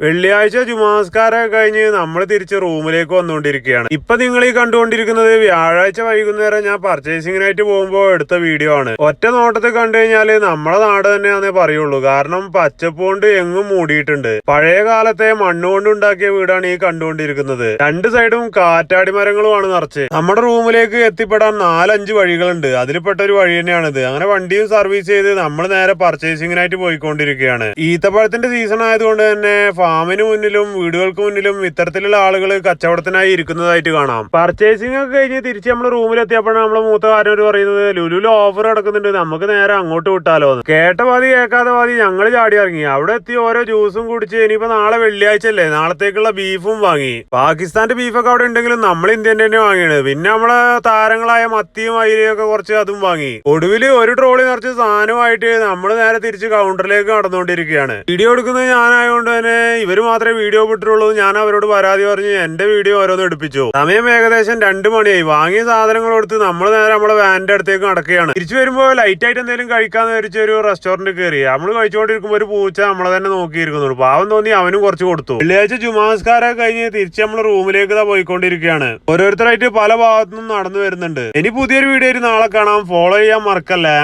വെള്ളിയാഴ്ച ജുമാസ്കാരൊക്കെ കഴിഞ്ഞ് നമ്മൾ തിരിച്ച് റൂമിലേക്ക് വന്നുകൊണ്ടിരിക്കുകയാണ്. ഇപ്പൊ നിങ്ങൾ ഈ കണ്ടുകൊണ്ടിരിക്കുന്നത് വ്യാഴാഴ്ച വൈകുന്നേരം ഞാൻ പർച്ചേസിങ്ങിനായിട്ട് പോകുമ്പോൾ എടുത്ത വീഡിയോ ആണ്. ഒറ്റ നോട്ടത്തിൽ കണ്ടു കഴിഞ്ഞാല് നമ്മളെ നാട് തന്നെയാന്നേ പറയുള്ളൂ. കാരണം പച്ചപ്പ് കൊണ്ട് എങ്ങും മൂടിയിട്ടുണ്ട്. പഴയ കാലത്തെ മണ്ണുകൊണ്ട് ഉണ്ടാക്കിയ വീടാണ് ഈ കണ്ടുകൊണ്ടിരിക്കുന്നത്. രണ്ട് സൈഡും കാറ്റാടി മരങ്ങളുമാണ് നിറച്ച്. നമ്മുടെ റൂമിലേക്ക് എത്തിപ്പെടാൻ 4-5 വഴികളുണ്ട്. അതിൽപ്പെട്ട ഒരു വഴി തന്നെയാണിത്. അങ്ങനെ വണ്ടിയും സർവീസ് ചെയ്ത് നമ്മൾ നേരെ പർച്ചേസിങ്ങിനായിട്ട് പോയിക്കൊണ്ടിരിക്കുകയാണ്. ഈത്തപ്പഴത്തിന്റെ സീസൺ ആയതുകൊണ്ട് തന്നെ ഫാമിന് മുന്നിലും വീടുകൾക്ക് മുന്നിലും ഇത്തരത്തിലുള്ള ആളുകൾ കച്ചവടത്തിനായി ഇരിക്കുന്നതായിട്ട് കാണാം. പർച്ചേസിംഗ് ഒക്കെ കഴിഞ്ഞ് തിരിച്ച് നമ്മൾ റൂമിലെത്തിയപ്പോഴാണ് നമ്മളെ മൂത്ത കാരനോട് പറയുന്നത് ലുലുവിൽ ഓഫർ നടക്കുന്നുണ്ട്, നമുക്ക് നേരെ അങ്ങോട്ട് വിട്ടാലോ എന്ന്. കേട്ട പാതി കേൾക്കാത്ത പാതി ഞങ്ങൾ ചാടി ഇറങ്ങി. അവിടെ എത്തി ഓരോ ജ്യൂസും കുടിച്ച് ഇനിയിപ്പോ നാളെ വെള്ളിയാഴ്ച അല്ലേ, നാളത്തേക്കുള്ള ബീഫും വാങ്ങി. പാകിസ്ഥാന്റെ ബീഫൊക്കെ അവിടെ ഉണ്ടെങ്കിലും നമ്മൾ ഇന്ത്യന്റെ തന്നെ വാങ്ങിയത്. പിന്നെ നമ്മളെ താരങ്ങളായ മത്തിയും അയിലയൊക്കെ കുറച്ച് അതും വാങ്ങി. ഒടുവിൽ ഒരു ട്രോളി നിറച്ച് സാധനമായിട്ട് നമ്മൾ നേരെ തിരിച്ച് കൗണ്ടറിലേക്ക് നടന്നുകൊണ്ടിരിക്കുകയാണ്. വീഡിയോ എടുക്കുന്നത് ഞാനായതുകൊണ്ട് തന്നെ ഇവര് മാത്രമേ വീഡിയോ വിട്ടിട്ടുള്ളൂ. ഞാൻ അവരോട് പരാതി പറഞ്ഞ് എന്റെ വീഡിയോ ഓരോന്ന് എടുപ്പിച്ചു. സമയം ഏകദേശം 2 മണിയായി. വാങ്ങിയ സാധനങ്ങൾ കൊടുത്ത് നമ്മൾ നേരെ നമ്മളെ വാനിന്റെ അടുത്തേക്ക് നടക്കുകയാണ്. തിരിച്ചു വരുമ്പോൾ ലൈറ്റ് ആയിട്ട് എന്തെങ്കിലും കഴിക്കാന്ന് വിചാരിച്ച ഒരു റെസ്റ്റോറന്റ് കയറി. നമ്മൾ കഴിച്ചുകൊണ്ടിരിക്കുമ്പോൾ ഒരു പൂച്ച നമ്മളെ തന്നെ നോക്കിയിരിക്കുന്നു. പാവം തോന്നി അവനും കുറച്ച് കൊടുത്തു. വെള്ളിയാഴ്ച ജുമാസ്കാരൊക്കെ കഴിഞ്ഞ് തിരിച്ച് നമ്മൾ റൂമിലേക്ക് പോയിക്കൊണ്ടിരിക്കുകയാണ്. ഓരോരുത്തരായിട്ട് പല ഭാഗത്തുനിന്നും നടന്നു വരുന്നുണ്ട്. ഇനി പുതിയൊരു വീഡിയോ നാളെ കാണാം. ഫോളോ ചെയ്യാൻ മറക്കല്ലേ.